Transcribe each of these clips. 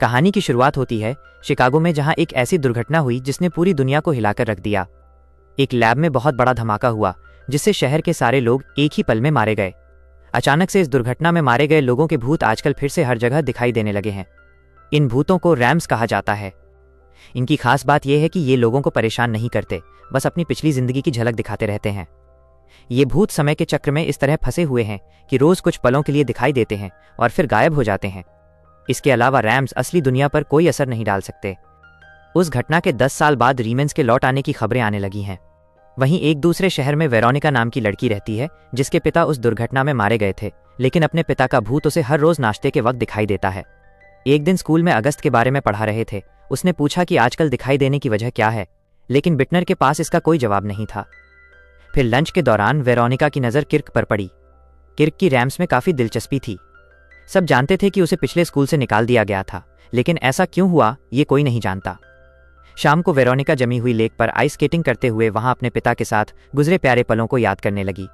कहानी की शुरुआत होती है शिकागो में, जहां एक ऐसी दुर्घटना हुई जिसने पूरी दुनिया को हिलाकर रख दिया। एक लैब में बहुत बड़ा धमाका हुआ जिससे शहर के सारे लोग एक ही पल में मारे गए। अचानक से इस दुर्घटना में मारे गए लोगों के भूत आजकल फिर से हर जगह दिखाई देने लगे हैं। इन भूतों को रैम्स कहा जाता है। इनकी खास बात यह है कि ये लोगों को परेशान नहीं करते, बस अपनी पिछली जिंदगी की झलक दिखाते रहते हैं। ये भूत समय के चक्र में इस तरह फंसे हुए हैं कि रोज कुछ पलों के लिए दिखाई देते हैं और फिर गायब हो जाते हैं। इसके अलावा रैम्स असली दुनिया पर कोई असर नहीं डाल सकते। उस घटना के 10 साल बाद रीमेंस के लौट आने की खबरें आने लगी हैं। वहीं एक दूसरे शहर में वेरोनिका नाम की लड़की रहती है जिसके पिता उस दुर्घटना में मारे गए थे, लेकिन अपने पिता का भूत उसे हर रोज नाश्ते के वक्त दिखाई देता है। एक दिन स्कूल में अगस्त के बारे में पढ़ा रहे थे। उसने पूछा कि आजकल दिखाई देने की वजह क्या है, लेकिन बिटनर के पास इसका कोई जवाब नहीं था। फिर लंच के दौरान वेरोनिका की नज़र किर्क पर पड़ी। किर्क की रैम्स में काफ़ी दिलचस्पी थी। सब जानते थे कि उसे पिछले स्कूल से निकाल दिया गया था, लेकिन ऐसा क्यों हुआ ये कोई नहीं जानता। शाम को वेरोनिका जमी हुई लेक पर आइस स्केटिंग करते हुए वहां अपने पिता के साथ गुजरे प्यारे पलों को याद करने लगी।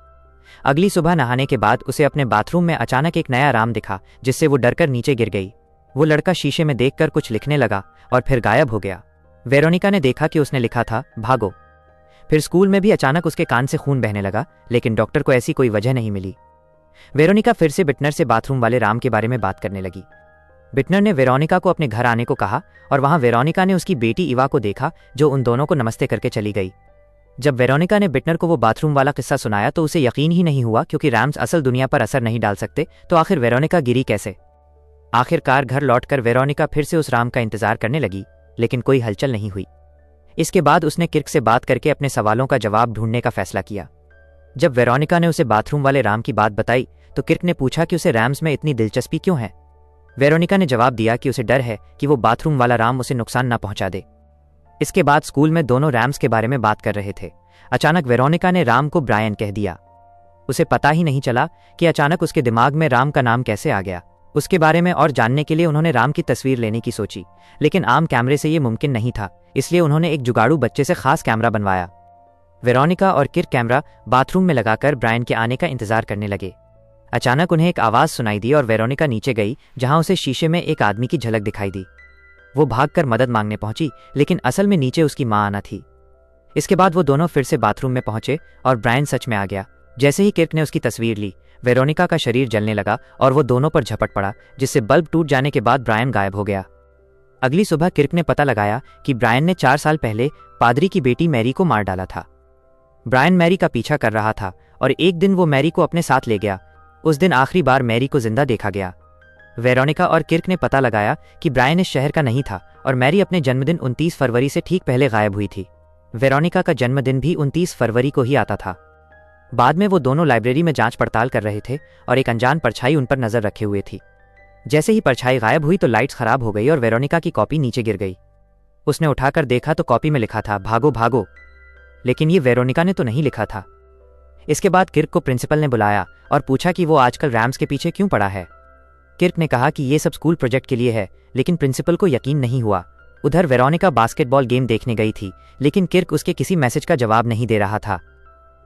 अगली सुबह नहाने के बाद उसे अपने बाथरूम में अचानक एक नया राम दिखा जिससे वो डरकर नीचे गिर गई। वो लड़का शीशे में देखकर कुछ लिखने लगा और फिर गायब हो गया। वेरोनिका ने देखा कि उसने लिखा था भागो। फिर स्कूल में भी अचानक उसके कान से खून बहने लगा, लेकिन डॉक्टर को ऐसी कोई वजह नहीं मिली। वेरोनिका फिर से बिटनर से बाथरूम वाले राम के बारे में बात करने लगी। बिटनर ने वेरोनिका को अपने घर आने को कहा और वहां वेरोनिका ने उसकी बेटी इवा को देखा जो उन दोनों को नमस्ते करके चली गई। जब वेरोनिका ने बिटनर को वो बाथरूम वाला किस्सा सुनाया तो उसे यकीन ही नहीं हुआ, क्योंकि रैम्स असल दुनिया पर असर नहीं डाल सकते, तो आखिर वेरोनिका गिरी कैसे। आखिरकार घर लौटकर वेरोनिका फिर से उस राम का इंतजार करने लगी, लेकिन कोई हलचल नहीं हुई। इसके बाद उसने किर्क से बात करके अपने सवालों का जवाब ढूंढने का फैसला किया। जब वेरोनिका ने उसे बाथरूम वाले राम की बात बताई तो किर्क ने पूछा कि उसे रैम्स में इतनी दिलचस्पी क्यों है। वेरोनिका ने जवाब दिया कि उसे डर है कि वो बाथरूम वाला राम उसे नुकसान ना पहुंचा दे। इसके बाद स्कूल में दोनों रैम्स के बारे में बात कर रहे थे। अचानक वेरोनिका ने राम को ब्रायन कह दिया। उसे पता ही नहीं चला कि अचानक उसके दिमाग में राम का नाम कैसे आ गया। उसके बारे में और जानने के लिए उन्होंने राम की तस्वीर लेने की सोची, लेकिन आम कैमरे से ये मुमकिन नहीं था, इसलिए उन्होंने एक जुगाड़ू बच्चे से खास कैमरा बनवाया। वेरोनिका और किर्क कैमरा बाथरूम में लगाकर ब्रायन के आने का इंतजार करने लगे। अचानक उन्हें एक आवाज़ सुनाई दी और वेरोनिका नीचे गई, जहां उसे शीशे में एक आदमी की झलक दिखाई दी। वो भागकर मदद मांगने पहुंची, लेकिन असल में नीचे उसकी मां आना थी। इसके बाद वो दोनों फिर से बाथरूम में पहुंचे और ब्रायन सच में आ गया। जैसे ही किर्क ने उसकी तस्वीर ली, वेरोनिका का शरीर जलने लगा और वो दोनों पर झपट पड़ा, जिससे बल्ब टूट जाने के बाद ब्रायन गायब हो गया। अगली सुबह किर्क ने पता लगाया कि ब्रायन ने 4 साल पहले पादरी की बेटी मैरी को मार डाला था। ब्रायन मैरी का पीछा कर रहा था और एक दिन वो मैरी को अपने साथ ले गया। उस दिन आखिरी बार मैरी को जिंदा देखा गया। वेरोनिका और किर्क ने पता लगाया कि ब्रायन इस शहर का नहीं था और मैरी अपने जन्मदिन 29 फरवरी से ठीक पहले गायब हुई थी। वेरोनिका का जन्मदिन भी 29 फरवरी को ही आता था। बाद में वो दोनों लाइब्रेरी में जांच पड़ताल कर रहे थे और एक अनजान परछाई उन पर नजर रखे हुए थी। जैसे ही परछाई गायब हुई तो लाइट्स खराब हो गई और वेरोनिका की कॉपी नीचे गिर गई। उसने उठाकर देखा तो कॉपी में लिखा था भागो भागो, लेकिन ये वेरोनिका ने तो नहीं लिखा था। इसके बाद किर्क को प्रिंसिपल ने बुलाया और पूछा कि वो आजकल रैम्स के पीछे क्यों पड़ा है। किर्क ने कहा कि ये सब स्कूल प्रोजेक्ट के लिए है, लेकिन प्रिंसिपल को यकीन नहीं हुआ। उधर वेरोनिका बास्केटबॉल गेम देखने गई थी, लेकिन किर्क उसके किसी मैसेज का जवाब नहीं दे रहा था।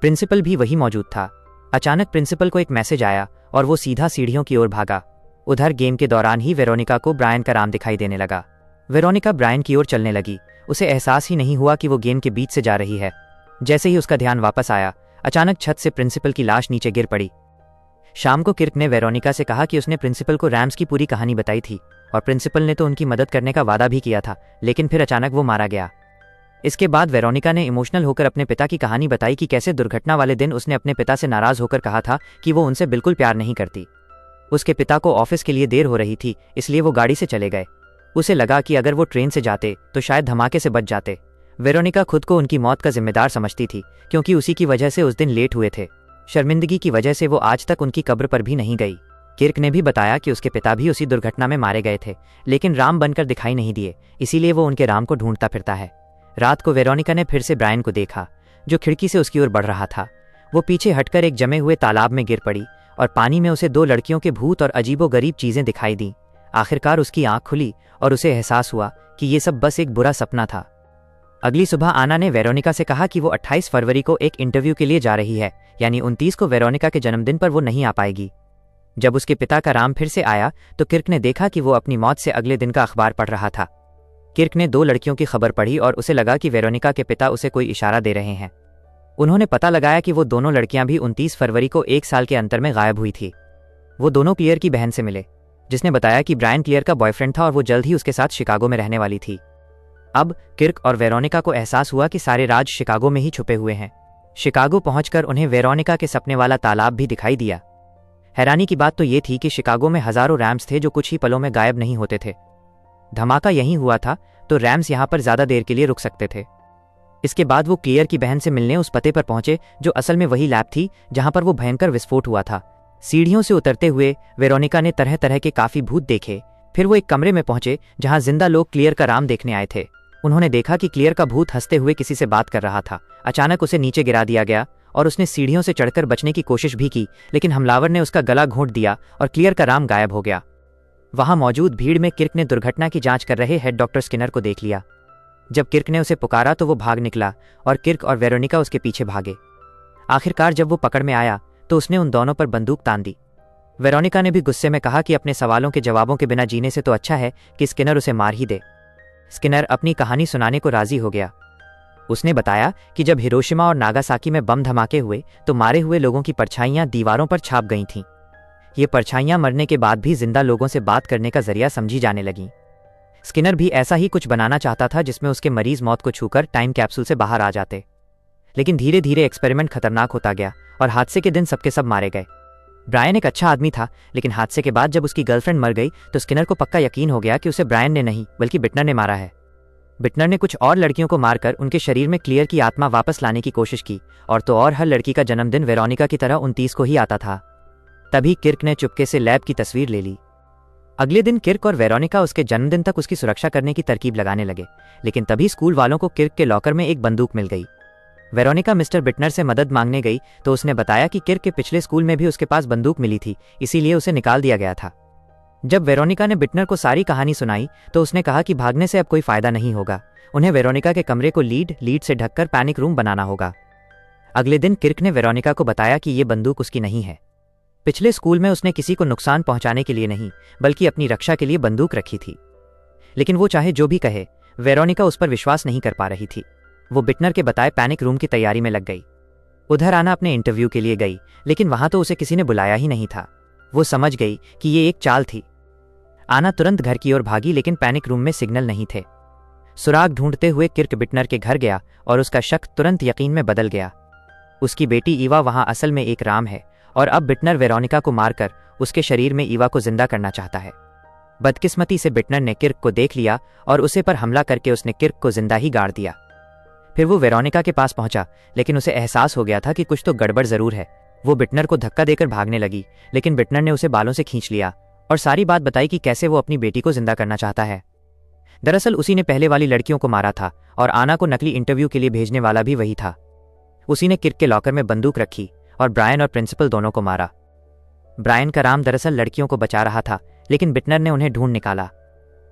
प्रिंसिपल भी वही मौजूद था। अचानक प्रिंसिपल को एक मैसेज आया और वो सीधा सीढ़ियों की ओर भागा। उधर गेम के दौरान ही वेरोनिका को ब्रायन का राम दिखाई देने लगा। वेरोनिका ब्रायन की ओर चलने लगी। उसे एहसास ही नहीं हुआ कि वो गेम के बीच से जा रही है। जैसे ही उसका ध्यान वापस आया, अचानक छत से प्रिंसिपल की लाश नीचे गिर पड़ी। शाम को किर्क ने वेरोनिका से कहा कि उसने प्रिंसिपल को रैम्स की पूरी कहानी बताई थी और प्रिंसिपल ने तो उनकी मदद करने का वादा भी किया था, लेकिन फिर अचानक वो मारा गया। इसके बाद वेरोनिका ने इमोशनल होकर अपने पिता की कहानी बताई कि कैसे दुर्घटना वाले दिन उसने अपने पिता से नाराज होकर कहा था कि वो उनसे बिल्कुल प्यार नहीं करती। उसके पिता को ऑफिस के लिए देर हो रही थी, इसलिए वो गाड़ी से चले गए। उसे लगा कि अगर वो ट्रेन से जाते तो शायद धमाके से बच जाते। वेरोनिका खुद को उनकी मौत का जिम्मेदार समझती थी, क्योंकि उसी की वजह से उस दिन लेट हुए थे। शर्मिंदगी की वजह से वो आज तक उनकी कब्र पर भी नहीं गई। किर्क ने भी बताया कि उसके पिता भी उसी दुर्घटना में मारे गए थे, लेकिन राम बनकर दिखाई नहीं दिए, इसीलिए वो उनके राम को ढूंढता फिरता है। रात को वेरोनिका ने फिर से ब्रायन को देखा, जो खिड़की से उसकी ओर बढ़ रहा था। वो पीछे हटकर एक जमे हुए तालाब में गिर पड़ी और पानी में उसे 2 लड़कियों के भूत और अजीबोगरीब चीजें दिखाई दी। आखिरकार उसकी आंख खुली और उसे एहसास हुआ कि ये सब बस एक बुरा सपना था। अगली सुबह आना ने वेरोनिका से कहा कि वो 28 फरवरी को एक इंटरव्यू के लिए जा रही है, यानी 29 को वेरोनिका के जन्मदिन पर वो नहीं आ पाएगी। जब उसके पिता का राम फिर से आया तो किर्क ने देखा कि वो अपनी मौत से अगले दिन का अखबार पढ़ रहा था। किर्क ने 2 लड़कियों की खबर पढ़ी और उसे लगा कि वेरोनिका के पिता उसे कोई इशारा दे रहे हैं। उन्होंने पता लगाया कि वो दोनों लड़कियां भी 29 फरवरी को 1 साल के अंतर में गायब हुई थी। वो दोनों क्लियर की बहन से मिले, जिसने बताया कि ब्रायन क्लियर का बॉयफ्रेंड था और वो जल्द ही उसके साथ शिकागो में रहने वाली थी। अब किर्क और वेरोनिका को एहसास हुआ कि सारे राज शिकागो में ही छुपे हुए हैं। शिकागो पहुंचकर उन्हें वेरोनिका के सपने वाला तालाब भी दिखाई दिया। हैरानी की बात तो ये थी कि शिकागो में हजारों रैम्स थे जो कुछ ही पलों में गायब नहीं होते थे। धमाका यहीं हुआ था तो रैम्स यहां पर ज्यादा देर के लिए रुक सकते थे। इसके बाद वो क्लियर की बहन से मिलने उस पते पर पहुंचे जो असल में वही लैब थी जहां पर वो भयंकर विस्फोट हुआ था। सीढ़ियों से उतरते हुए वेरोनिका ने तरह तरह के काफी भूत देखे। फिर वो एक कमरे में पहुंचे जहां जिंदा लोग क्लियर का राम देखने आए थे। उन्होंने देखा कि क्लियर का भूत हंसते हुए किसी से बात कर रहा था। अचानक उसे नीचे गिरा दिया गया और उसने सीढ़ियों से चढ़कर बचने की कोशिश भी की, लेकिन हमलावर ने उसका गला घोंट दिया और क्लियर का राम गायब हो गया। वहां मौजूद भीड़ में किर्क ने दुर्घटना की जांच कर रहे हेड डॉक्टर स्किनर को देख लिया। जब किर्क ने उसे पुकारा तो वो भाग निकला और किर्क और वेरोनिका उसके पीछे भागे। आखिरकार जब वो पकड़ में आया तो उसने उन दोनों पर बंदूक तान दी। वेरोनिका ने भी गुस्से में कहा कि अपने सवालों के जवाबों के बिना जीने से तो अच्छा है कि स्किनर उसे मार ही दे। स्किनर अपनी कहानी सुनाने को राजी हो गया। उसने बताया कि जब हिरोशिमा और नागासाकी में बम धमाके हुए तो मारे हुए लोगों की परछाइयां दीवारों पर छाप गई थीं। ये परछाइयां मरने के बाद भी जिंदा लोगों से बात करने का जरिया समझी जाने लगीं। स्किनर भी ऐसा ही कुछ बनाना चाहता था जिसमें उसके मरीज मौत को छूकर टाइम कैप्सूल से बाहर आ जाते। लेकिन धीरे धीरे एक्सपेरिमेंट खतरनाक होता गया और हादसे के दिन सबके सब मारे गए। ब्रायन एक अच्छा आदमी था, लेकिन हादसे के बाद जब उसकी गर्लफ्रेंड मर गई तो स्किनर को पक्का यकीन हो गया कि उसे ब्रायन ने नहीं बल्कि बिटनर ने मारा है। बिटनर ने कुछ और लड़कियों को मारकर उनके शरीर में क्लियर की आत्मा वापस लाने की कोशिश की, और तो और हर लड़की का जन्मदिन वेरोनिका की तरह 29 को ही आता था। तभी किर्क ने चुपके से लैब की तस्वीर ले ली। अगले दिन किर्क और वेरोनिका उसके जन्मदिन तक उसकी सुरक्षा करने की तरकीब लगाने लगे, लेकिन तभी स्कूल वालों को किर्क के लॉकर में एक बंदूक मिल गई। वेरोनिका मिस्टर बिटनर से मदद मांगने गई तो उसने बताया कि किर्क के पिछले स्कूल में भी उसके पास बंदूक मिली थी, इसीलिए उसे निकाल दिया गया था। जब वेरोनिका ने बिटनर को सारी कहानी सुनाई तो उसने कहा कि भागने से अब कोई फायदा नहीं होगा, उन्हें वेरोनिका के कमरे को लीड से ढककर पैनिक रूम बनाना होगा। अगले दिन किर्क ने वेरोनिका को बताया कि ये बंदूक उसकी नहीं है। पिछले स्कूल में उसने किसी को नुकसान पहुंचाने के लिए नहीं बल्कि अपनी रक्षा के लिए बंदूक रखी थी। लेकिन वो चाहे जो भी कहे, वेरोनिका उस पर विश्वास नहीं कर पा रही थी। वो बिटनर के बताए पैनिक रूम की तैयारी में लग गई। उधर आना अपने इंटरव्यू के लिए गई, लेकिन वहां तो उसे किसी ने बुलाया ही नहीं था। वो समझ गई कि ये एक चाल थी। आना तुरंत घर की ओर भागी, लेकिन पैनिक रूम में सिग्नल नहीं थे। सुराग ढूंढते हुए किर्क बिटनर के घर गया और उसका शक तुरंत यकीन में बदल गया। उसकी बेटी ईवा वहां असल में एक राम है और अब बिटनर वेरोनिका को मारकर उसके शरीर में ईवा को जिंदा करना चाहता है। बदकिस्मती से बिटनर ने किर्क को देख लिया और उसे पर हमला करके उसने किर्क को जिंदा ही गाड़ दिया। फिर वो वेरोनिका के पास पहुंचा, लेकिन उसे एहसास हो गया था कि कुछ तो गड़बड़ जरूर है। वो बिटनर को धक्का देकर भागने लगी, लेकिन बिटनर ने उसे बालों से खींच लिया और सारी बात बताई कि कैसे वो अपनी बेटी को जिंदा करना चाहता है। दरअसल उसी ने पहले वाली लड़कियों को मारा था और आना को नकली इंटरव्यू के लिए भेजने वाला भी वही था। उसी ने किर्क के लॉकर में बंदूक रखी और ब्रायन और प्रिंसिपल दोनों को मारा। ब्रायन का राम दरअसल लड़कियों को बचा रहा था, लेकिन बिटनर ने उन्हें ढूंढ निकाला।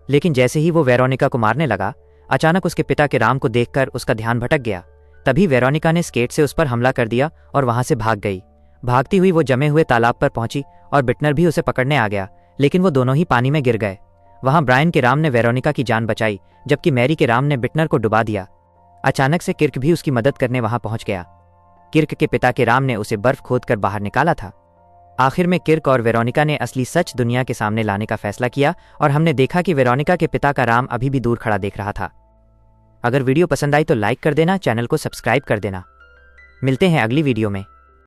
लेकिन जैसे ही वो वेरोनिका को मारने लगा, अचानक उसके पिता के राम को देखकर उसका ध्यान भटक गया। तभी वेरोनिका ने स्केट से उस पर हमला कर दिया और वहां से भाग गई। भागती हुई वो जमे हुए तालाब पर पहुंची और बिटनर भी उसे पकड़ने आ गया, लेकिन वो दोनों ही पानी में गिर गए। वहां ब्रायन के राम ने वेरोनिका की जान बचाई, जबकि मैरी के राम ने बिटनर को डुबा दिया। अचानक से किर्क भी उसकी मदद करने वहां पहुंच गया। किर्क के पिता के राम ने उसे बर्फ खोदकर बाहर निकाला था। आखिर में किर्क और वेरोनिका ने असली सच दुनिया के सामने लाने का फैसला किया और हमने देखा कि वेरोनिका के पिता का राम अभी भी दूर खड़ा देख रहा था। अगर वीडियो पसंद आई तो लाइक कर देना, चैनल को सब्सक्राइब कर देना। मिलते हैं अगली वीडियो में।